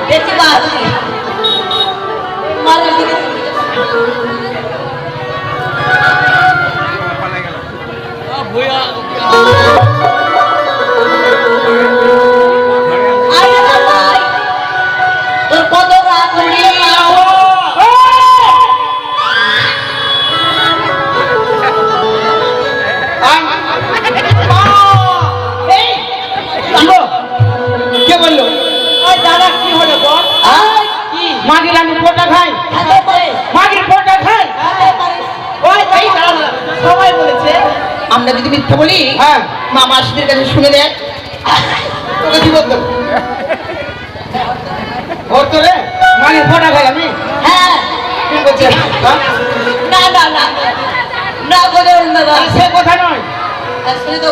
দেখি বাসি মারার দিকে ভুয়া তোর কত রাগ হয়ে কে বললো? ওই দাদা কি হলো বল? কি মাগির আমি পোটা খাই? মাগির পোটা খাই? ওই দাদা সবাই বলেছে আমরা যদি মিথ্যা বলি হ্যাঁ মা মাসিদের কাছে শুনে দেখ তোকে কি বলতো? ওর তো রে মাগির পোটা খাই আমি? হ্যাঁ কি বলছে? না না না না বলে দাদা সে কথা নয় আসলে তো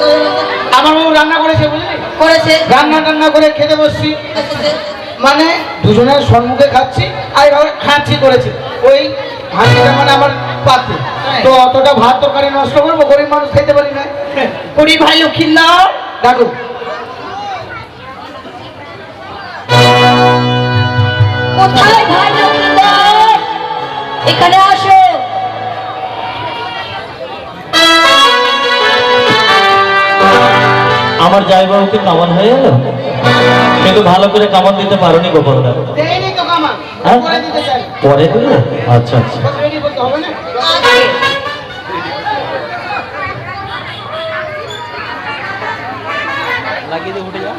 আমার বউ রান্না করেছে বুঝলি? করেছে রান্না করে খেতে বসছি মানে দুজনের সম্মুখে খাচ্ছি আর এভাবে খাচ্ছি করেছে ওই হাঁচিটা মানে আমার পাতে তো অতটা ভাত তরকারি নষ্ট করবো গরিব মানুষ খেতে পারি না করি ভাই লক্ষ্মীন্দর ডাকো কোথায় ভাই লক্ষ্মীন্দর এখানে আসো আমার জায়বাবুকে কামান হয়ে গেল কিন্তু ভালো করে কামান দিতে পারোনি গোপালদা দেয়নি তো কামান হ্যাঁ? পরে দিতে চাই পরে দিলে আচ্ছা আচ্ছা রেডি করতে হবে না লাগিয়ে দিয়ে উঠে যা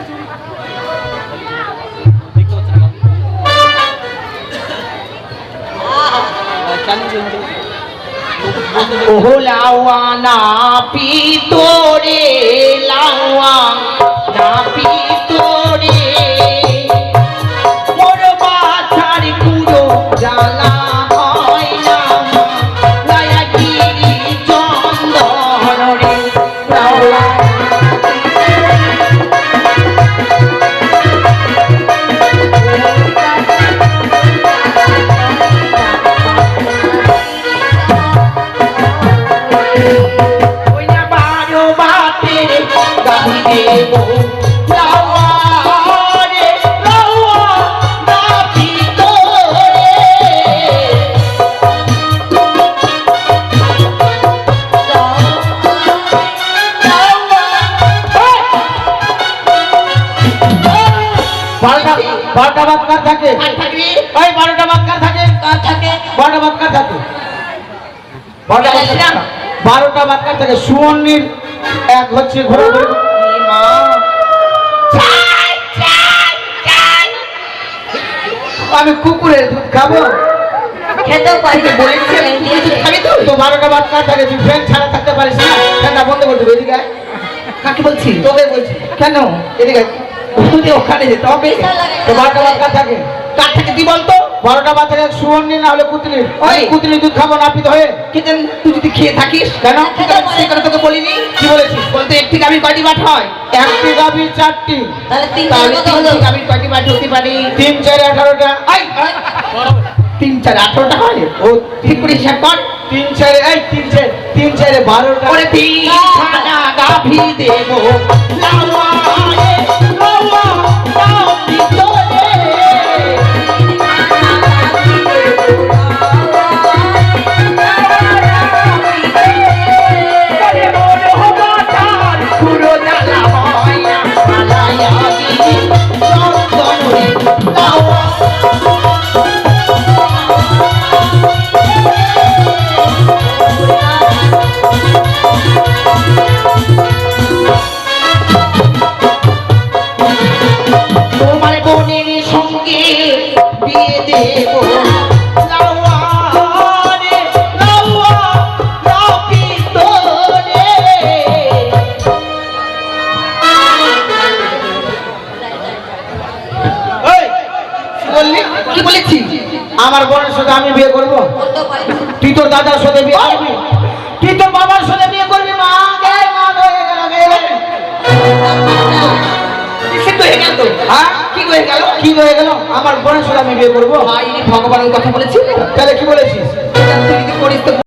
ওহ লাওয়া না পিতরে লাওয়া না পিতরে মোর বাছার পুরো জ্বালা হয় না দয়াগিরি চন্দন রে লাওয়া বারোটা বাক্কার থাকে ওই 12টা বাক্কার থাকে 12টা বাক্কার থাকে 12টা বাক্কার থাকে সুবর্ণীর এক হচ্ছে ঘোরাঘুরি আমি কুকুরের দুধ খাবো খেতেও পারি বলেছি খাবি তো 12টা বাক্কার থাকে তুই ফ্যান ছাড়া থাকতে পারিস না ফ্যানটা বন্ধ করতে এদিকে আয় কাকে বলছি তোকে বলছি কেন এদিকে তুই ওখানে যেতে হবে তো 12টা বাক্কার থাকে কার থেকে তুই বলতো 12টা বাচ্চা থাকে সুবর্ণী না হলে কুতলির ওই কুতলির দুধ খাবো নাপিত হয়ে কিন্তু তুই যদি খেয়ে থাকিস কেন সে কথা তোকে বলিনি কি বলেছিস বলতে একটি গাভীর কয়টি বাট হয় একটি গাভীর 4টি তাহলে তিন গাভীর কয়টি বাট হতে পারি 3 4 18টা 3 4 18টা হয় ও ঠিক করে হিসাব কর 3 4 এই 3 4 12টা ওরে 3 খানা গাভী দেবো লাওয়া রে লাওয়া লাও ভিতরে তোমার বোনের সঙ্গে বিয়ে দেবো কি বলেছি আমার বোনের সাথে আমি বিয়ে করবো তুই তোর দাদার সাথে বিয়ে করবি তুই তোর বাবার সাথে বিয়ে করবি মা কি হয়ে গেল আমার বোনের সাথে আমি বিয়ে করবো ভগবানের কথা বলেছি তাহলে কি বলেছিস